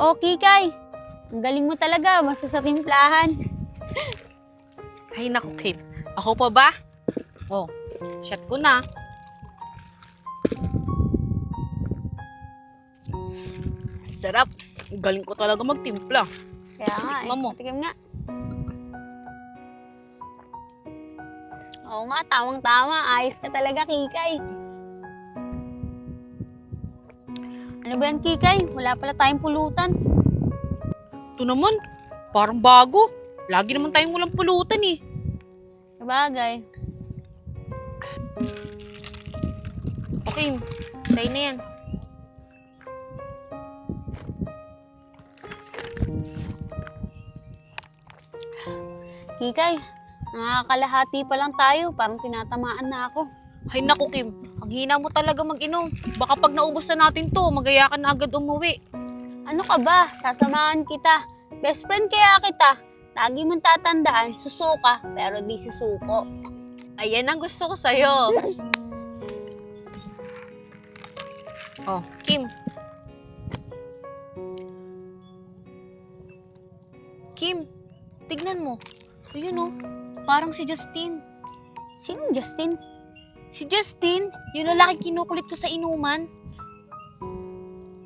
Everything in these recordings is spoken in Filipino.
Oh, Kikay. Ang galing mo talaga, basta sa timplahan. Ay, naku, Kim. Ako pa ba? Oh, shot ko na. Sarap. Galing ko talaga magtimpla. Kaya nga Tikman mo. Tikim nga. Oo nga, tamang-tama. Ayos ka talaga, Kikay. Ano ba yan, Kikay? Wala pala tayong pulutan. Ito naman, parang bago. Lagi naman tayong walang pulutan eh. Sabagay. Okay, sa'yo na yan. Kikay, nakakalahati pa lang tayo. Parang tinatamaan na ako. Ay naku, Kim. Ang hina mo talaga mag-inom. Baka pag naubos na natin to, magaya ka na agad umuwi. Ano ka ba? Sasamahan kita. Best friend kaya kita. Lagi mong tatandaan, susuka, pero di susuko. Ayan ang gusto ko sa'yo. Oh, Kim. Kim, tignan mo. Ayun oh, parang si Justin. Sino Justin? Si Justin, yung lalaki kinukulit ko sa inuman.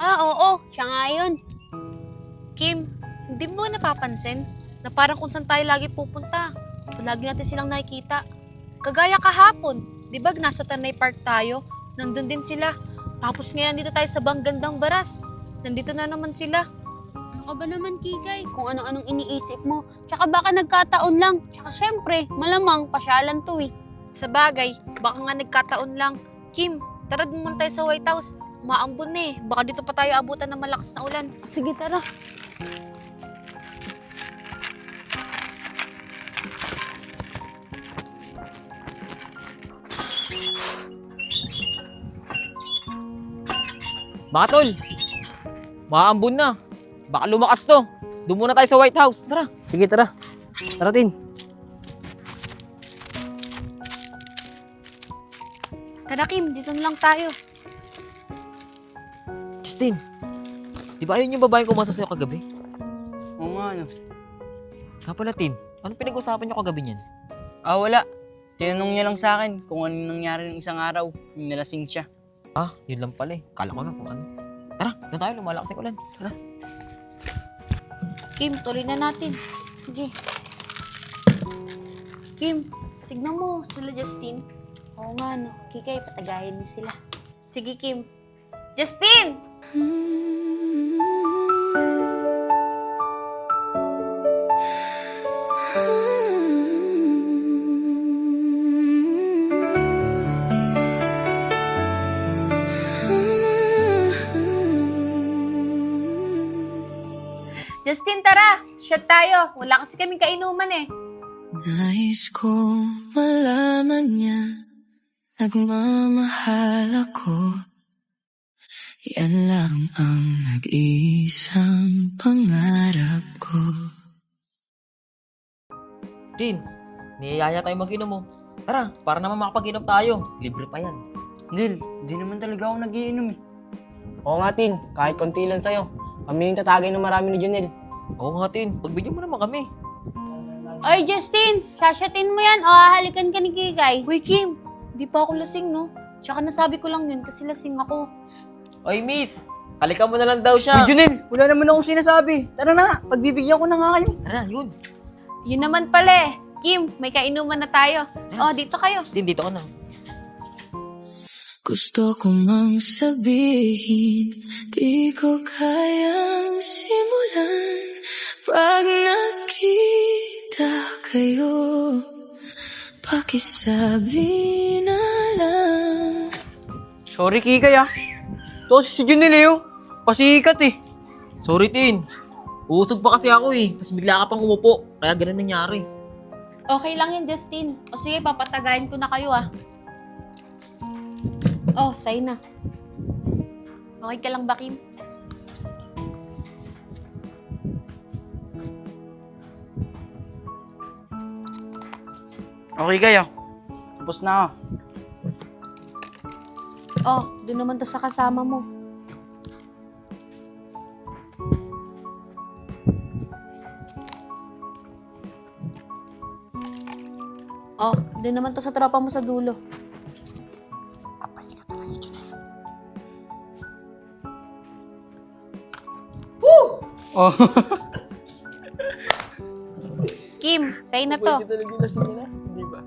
Ah, oo. Siya nga yun. Kim, hindi mo ba napapansin na parang kung saan tayo lagi pupunta, lagi natin silang nakikita. Kagaya kahapon, di ba nasa Tanay Park tayo? Nandun din sila. Tapos ngayon dito tayo sa Banggandang Baras. Nandito na naman sila. Ano ka ba naman, Kikay? Kung ano-anong iniisip mo. Tsaka baka nagkataon lang. Tsaka syempre, malamang pasyalan to eh. Sa bagay, baka nga nagkataon lang. Kim, tara dun muna tayo sa White House. Maambon na eh. Baka dito pa tayo abutan ng malakas na ulan. Sige, tara. Baka tol, maaambon na. Baka lumakas to. Doon muna tayo sa White House. Tara. Sige, tara. Tara, Tin. Tara Kim, dito na lang tayo. Justin, di ba ayun yung babaeng kumasa sa'yo kagabi? Oo nga, ano. Nga pala, Tin, ano pinag-usapan niyo kagabi niyan? Ah, wala. Tinanong niya lang sa akin kung ano nangyari ng isang araw. Yung nalasing siya. Ah, yun lang pala eh. Kala ko na kung ano. Tara, doon tayo. Lumalakas yung ulan. Tara. Kim, tuloy na natin. Sige. Kim, tignan mo sila Justin. Oo nga, no. Kikay, patagayin mo sila. Sige Kim. Justin! Justin, tara! Shot tayo. Wala kasi kaming kainuman eh. Nais ko malaman niya, nagmamahal ako. Yan lang ang nag-iisang pangarap ko. Tin, niyayaya tayo mag-inom mo. Tara, para naman makapag-inom tayo. Libre pa yan. Nil, di naman talaga ako nagiinom eh. Oo nga, Tin. Kahit konti lang sa'yo. Kami yung tatagay ng marami ni Junel. Oo nga, Tin. Pagbigyan mo naman kami. Oy, Justin! Sasyatin mo yan o hahalikan ka ni Kikay. Uy, Kim. Di pa ako lasing, no? Tsaka nasabi ko lang yun kasi lasing ako. Oy, miss. Halikan mo na lang daw siya. Junel, wala naman akong sinasabi. Tara na nga, pagbibigyan ko na nga kayo. Tara, yun. Yun naman pala eh. Kim, may kainuman na tayo. Oh, dito kayo. Tin, dito ka na. Gusto ko mang sabihin, di ko kayang simulan. Pag nakita kayo, pakisabi na lang. Sorry, Kikay ah. Ito si Junel eh oh. Pasikat eh. Sorry, Tin. Usog pa kasi ako eh. Tapos bigla ka pang umupo. Kaya ganun nangyari. Okay lang yun, Justin. O sige, papatagayin ko na kayo ah. Oh, sa'yo na. Okay ka lang ba, Kim? Okay kayo. Tapos na ako. Oh, doon naman to sa kasama mo. Doon naman to sa tropa mo sa dulo. Oh. Kim, sa'yo na to. Talaga lasing na, di ba?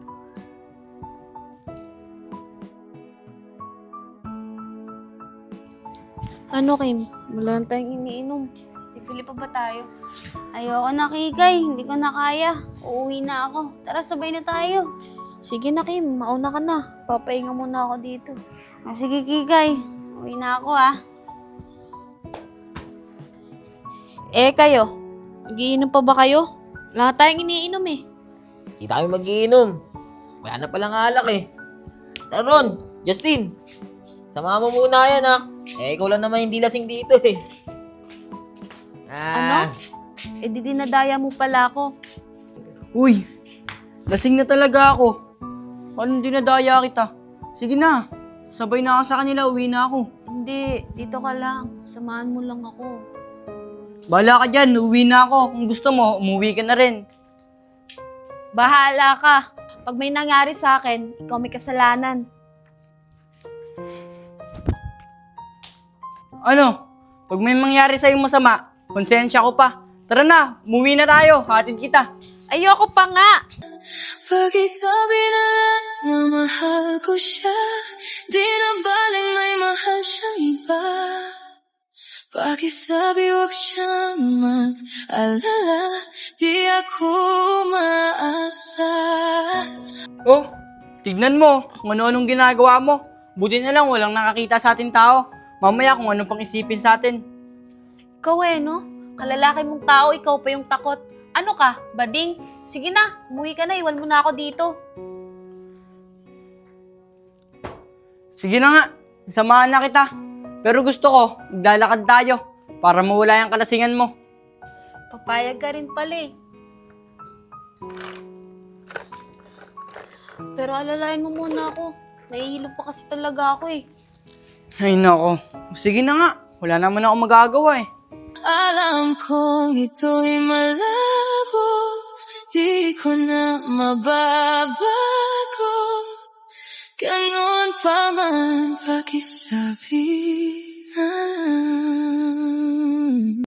Ano, Kim? Wala na tayong iniinom. Pipili pa ba tayo? Ayoko na, Kikay. Hindi ko na kaya. Uuwi na ako. Tara, sabay na tayo. Sige na, Kim. Mauna ka na. Papahinga muna ako dito. Sige, Kikay. Uwi na ako, ah. Eh, kayo? Nagiinom pa ba kayo? Wala na tayong iniinom eh. Hindi tayo mag-iinom. Wala na palang alak eh. Taron, Justin, samahan mo muna yan ha. Eh, ikaw lang naman hindi lasing dito eh. Ano? Eh, di dinadaya mo pala ako. Uy, lasing na talaga ako. Paano dinadaya kita? Sige na, sabay na ako sa kanila, uwi na ako. Hindi, dito ka lang. Samahan mo lang ako. Bahala ka dyan, uwi na ako. Kung gusto mo, umuwi ka na rin. Bahala ka. Pag may nangyari sa akin, ikaw may kasalanan. Ano? Pag may mangyari sa'yo masama, konsensya ko pa. Tara na, umuwi na tayo. Hatid kita. Ayoko pa nga! Pakisabi na lang na mahal ko siya. Di na baling may mahal siyang iba. Pakisabi wag siyang mag-alala. Di ako maasa. Oh, tignan mo kung ano-anong ginagawa mo. Buti na lang walang nakakita sa ating tao. Mamaya kung ano pang isipin sa atin. Ikaw eh, no? Kalalaki mong tao, ikaw pa yung takot. Ano ka? Bading? Sige na, umuwi ka na, iwan mo na ako dito. Sige na nga, samahan na kita. Pero gusto ko, maglalakad tayo para mawala yung kalasingan mo. Papayag ka rin pala eh. Pero alalayan mo muna ako. Nahihilo pa kasi talaga ako eh. Ay nako, sige na nga. Wala naman ako magagawa eh. Alam kong ito'y malabo. Di ko na mababago. Ganon pa man pakisabi.